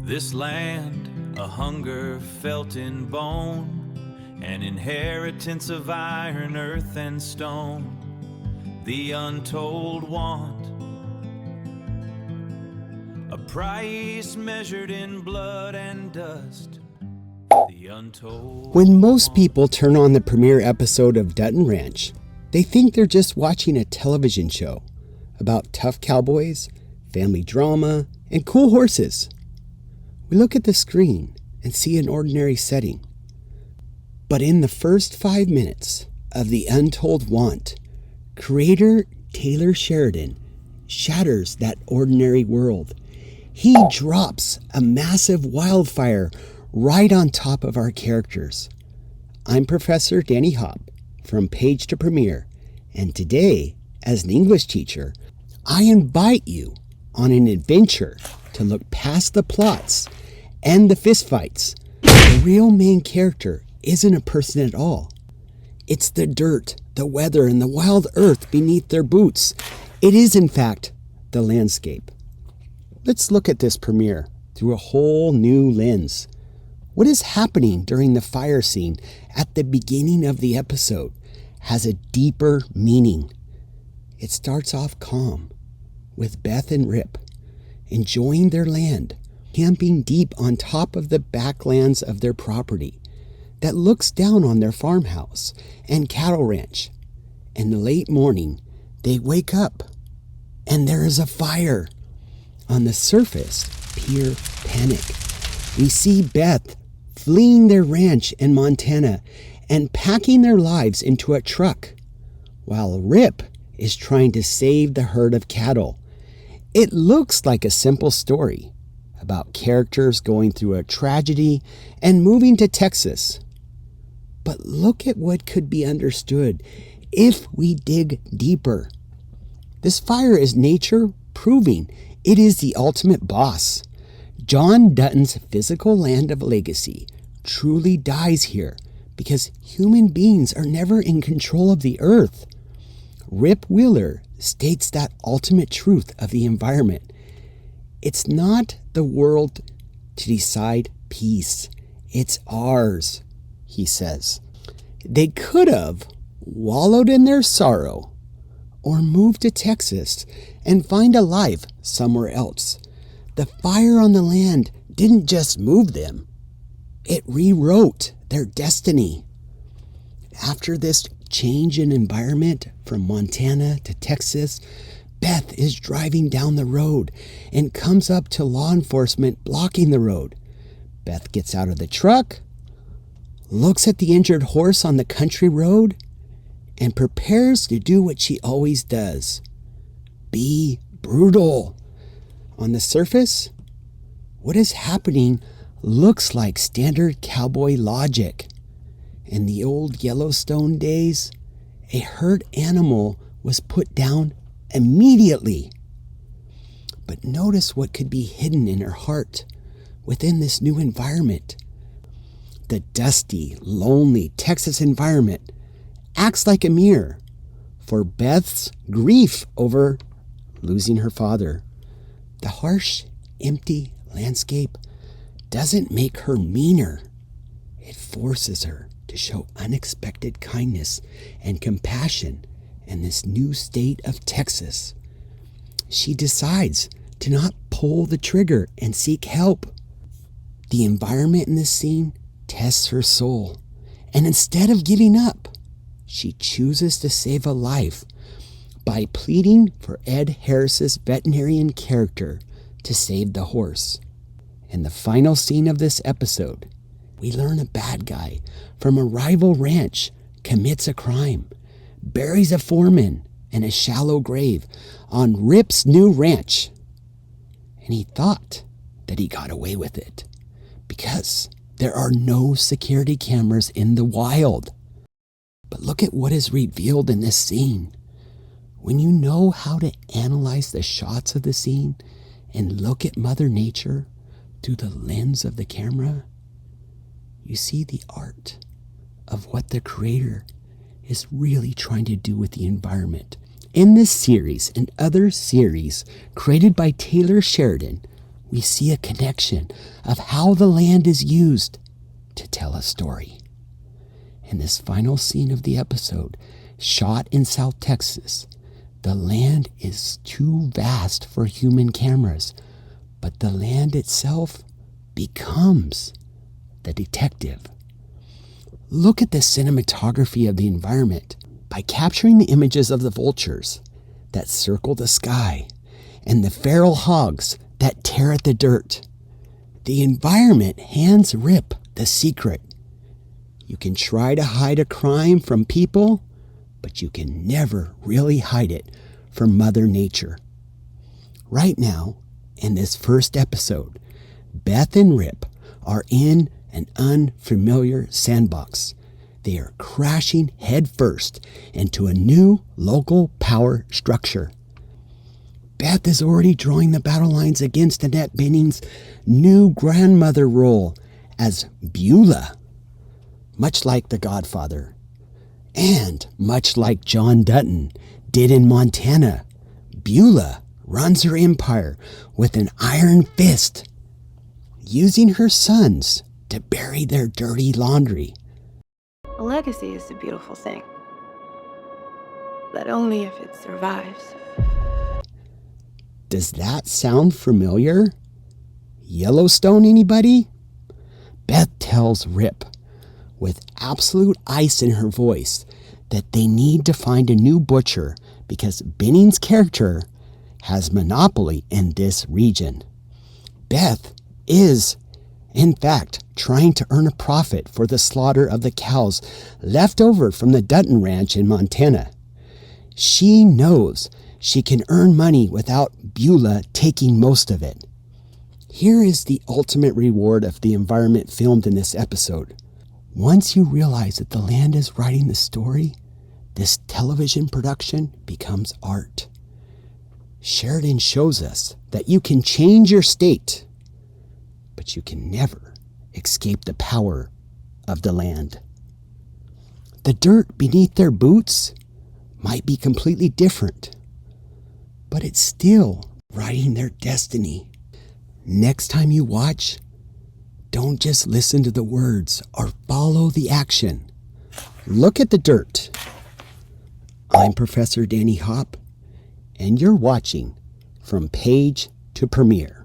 This land, a hunger felt in bone, an inheritance of iron, earth, and stone. The untold want, a price measured in blood and dust. The untold When most people turn on the premiere episode of Dutton Ranch, they think they're just watching a television show about tough cowboys, family drama, and cool horses. We look at the screen and see an ordinary setting. But in the first 5 minutes of The Untold Want, creator Taylor Sheridan shatters that ordinary world. He drops a massive wildfire right on top of our characters. I'm Professor Danny Hopp from Page to Premiere, and today, as an English teacher, I invite you on an adventure to look past the plots and the fistfights. The real main character isn't a person at all. It's the dirt, the weather, and the wild earth beneath their boots. It is, in fact, the landscape. Let's look at this premiere through a whole new lens. What is happening during the fire scene at the beginning of the episode has a deeper meaning. It starts off calm, with Beth and Rip enjoying their land, camping deep on top of the backlands of their property that looks down on their farmhouse and cattle ranch. In the late morning, they wake up, and there is a fire. On the surface, pure panic. We see Beth fleeing their ranch in Montana and packing their lives into a truck, while Rip is trying to save the herd of cattle. It looks like a simple story about characters going through a tragedy and moving to Texas. But look at what could be understood if we dig deeper. This fire is nature proving it is the ultimate boss. John Dutton's physical land of legacy truly dies here because human beings are never in control of the earth. Rip Wheeler states that ultimate truth of the environment. It's not the world to decide peace. It's ours, he says. They could have wallowed in their sorrow or moved to Texas and find a life somewhere else. The fire on the land didn't just move them. It rewrote their destiny. After this change in environment from Montana to Texas, Beth is driving down the road and comes up to law enforcement blocking the road. Beth gets out of the truck, looks at the injured horse on the country road, and prepares to do what she always does: be brutal. On the surface, what is happening looks like standard cowboy logic. In the old Yellowstone days, a hurt animal was put down immediately. But notice what could be hidden in her heart within this new environment. The dusty, lonely Texas environment acts like a mirror for Beth's grief over losing her father. The harsh, empty landscape doesn't make her meaner. It forces her to show unexpected kindness and compassion in this new state of Texas. She decides to not pull the trigger and seek help. The environment in this scene tests her soul, and instead of giving up, she chooses to save a life by pleading for Ed Harris's veterinarian character to save the horse. In the final scene of this episode, we learn a bad guy from a rival ranch commits a crime, buries a foreman in a shallow grave on Rip's new ranch. And he thought that he got away with it because there are no security cameras in the wild. But look at what is revealed in this scene. When you know how to analyze the shots of the scene and look at Mother Nature through the lens of the camera, you see the art of what the creator is really trying to do with the environment. In this series and other series created by Taylor Sheridan, we see a connection of how the land is used to tell a story. In this final scene of the episode, shot in South Texas, the land is too vast for human cameras, but the land itself becomes the detective. Look at the cinematography of the environment. By capturing the images of the vultures that circle the sky and the feral hogs that tear at the dirt, the environment hands Rip the secret. You can try to hide a crime from people, but you can never really hide it from Mother Nature. Right now, in this first episode, Beth and Rip are in an unfamiliar sandbox. They are crashing headfirst into a new local power structure. Beth is already drawing the battle lines against Annette Bening's new grandmother role as Beulah, much like The Godfather, and much like John Dutton did in Montana. Beulah runs her empire with an iron fist, using her sons to bury their dirty laundry. A legacy is a beautiful thing, but only if it survives. Does that sound familiar? Yellowstone, anybody? Beth tells Rip, with absolute ice in her voice, that they need to find a new butcher because Benning's character has monopoly in this region. Beth is, in fact, trying to earn a profit for the slaughter of the cows left over from the Dutton Ranch in Montana. She knows she can earn money without Beulah taking most of it. Here is the ultimate reward of the environment filmed in this episode. Once you realize that the land is writing the story, this television production becomes art. Sheridan shows us that you can change your state, but you can never escape the power of the land. The dirt beneath their boots might be completely different, but it's still writing their destiny. Next time you watch, don't just listen to the words or follow the action. Look at the dirt. I'm Professor Danny Hopp, and you're watching From Page to Premiere.